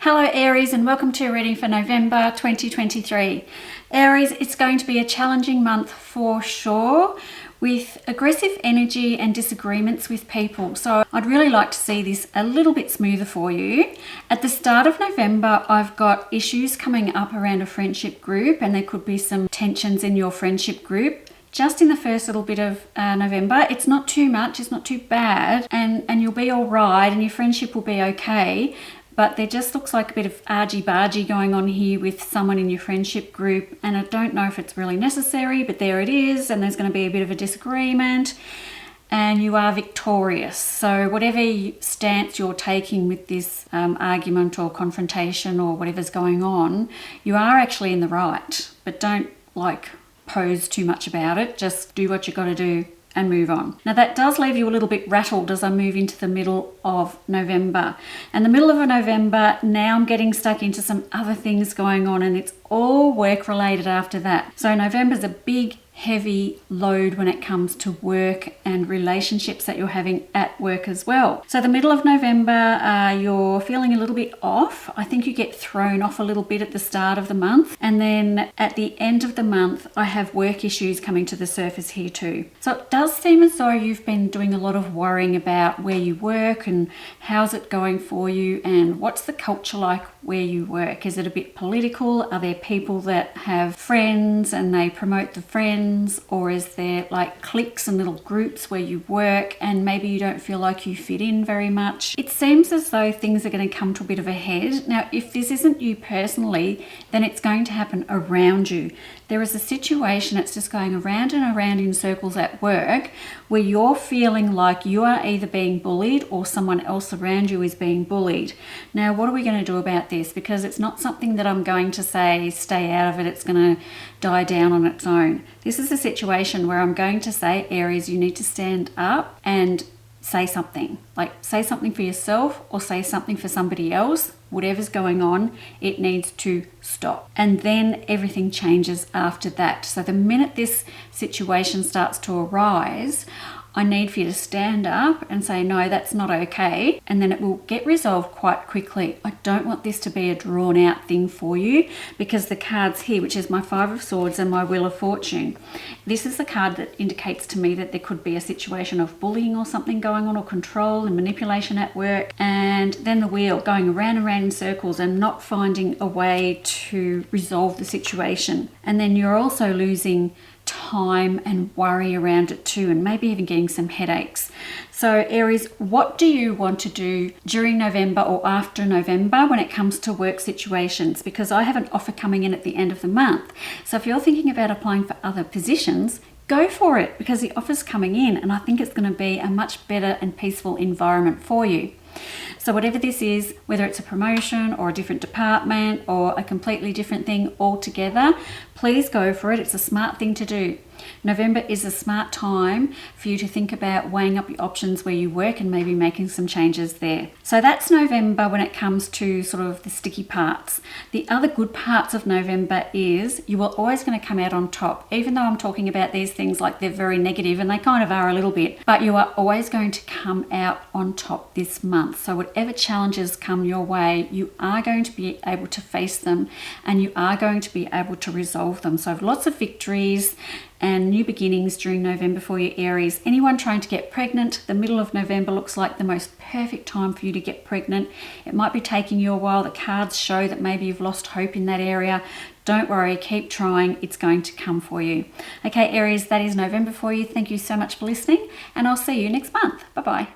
Hello Aries, and welcome to your reading for November 2023. Aries, it's going to be a challenging month for sure, with aggressive energy and disagreements with people. So I'd really like to see this a little bit smoother for you. At the start of November, I've got issues coming up around a friendship group, and there could be some tensions in your friendship group. Just in the first little bit of November, it's not too much, it's not too bad, and you'll be all right, and your friendship will be okay. But there just looks like a bit of argy-bargy going on here with someone in your friendship group, and I don't know if it's really necessary, but there it is, and there's going to be a bit of a disagreement, and you are victorious. So whatever stance you're taking with this argument or confrontation or whatever's going on, you are actually in the right, but don't pose too much about it. Just do what you got to do and move on. Now that does leave you a little bit rattled as I move into the middle of November. And the middle of November, now I'm getting stuck into some other things going on, and it's all work related after that. So November's a big, heavy load when it comes to work and relationships that you're having at work as well. So the middle of November, you're feeling a little bit off. I think you get thrown off a little bit at the start of the month, and then at the end of the month I have work issues coming to the surface here too. So it does seem as though you've been doing a lot of worrying about where you work and how's it going for you, and what's the culture like where you work. Is it a bit political? Are there people that have friends and they promote the friends? Or is there like cliques and little groups where you work and maybe you don't feel like you fit in very much? It seems as though things are going to come to a bit of a head. Now, if this isn't you personally, then it's going to happen around you. There is a situation that's just going around and around in circles at work where you're feeling like you are either being bullied or someone else around you is being bullied. Now, what are we going to do about this? Because it's not something that I'm going to say, stay out of it, it's going to die down on its own. This is a situation where I'm going to say, Aries, you need to stand up and say something. Like, say something for yourself or say something for somebody else. Whatever's going on, it needs to stop. And then everything changes after that. So the minute this situation starts to arise, I need for you to stand up and say, no, that's not okay. And then it will get resolved quite quickly. I don't want this to be a drawn out thing for you, because the cards here, which is my Five of Swords and my Wheel of Fortune, this is the card that indicates to me that there could be a situation of bullying or something going on, or control and manipulation at work. And then the wheel going around and around in circles and not finding a way to resolve the situation. And then you're also losing time and worry around it too, and maybe even getting some headaches. So Aries, what do you want to do during November or after November when it comes to work situations? Because I have an offer coming in at the end of the month. So if you're thinking about applying for other positions, go for it, because the offer's coming in and I think it's going to be a much better and peaceful environment for you. So whatever this is, whether it's a promotion or a different department or a completely different thing altogether, please go for it. It's a smart thing to do. November is a smart time for you to think about weighing up your options where you work and maybe making some changes there. So that's November when it comes to sort of the sticky parts. The other good parts of November is you are always going to come out on top. Even though I'm talking about these things like they're very negative, and they kind of are a little bit, but you are always going to come out on top this month. So whatever challenges come your way, you are going to be able to face them, and you are going to be able to resolve them. So lots of victories and new beginnings during November for you, Aries. Anyone trying to get pregnant, the middle of November looks like the most perfect time for you to get pregnant. It might be taking you a while. The cards show that maybe you've lost hope in that area. Don't worry, keep trying. It's going to come for you. Okay, Aries, that is November for you. Thank you so much for listening, and I'll see you next month. Bye-bye.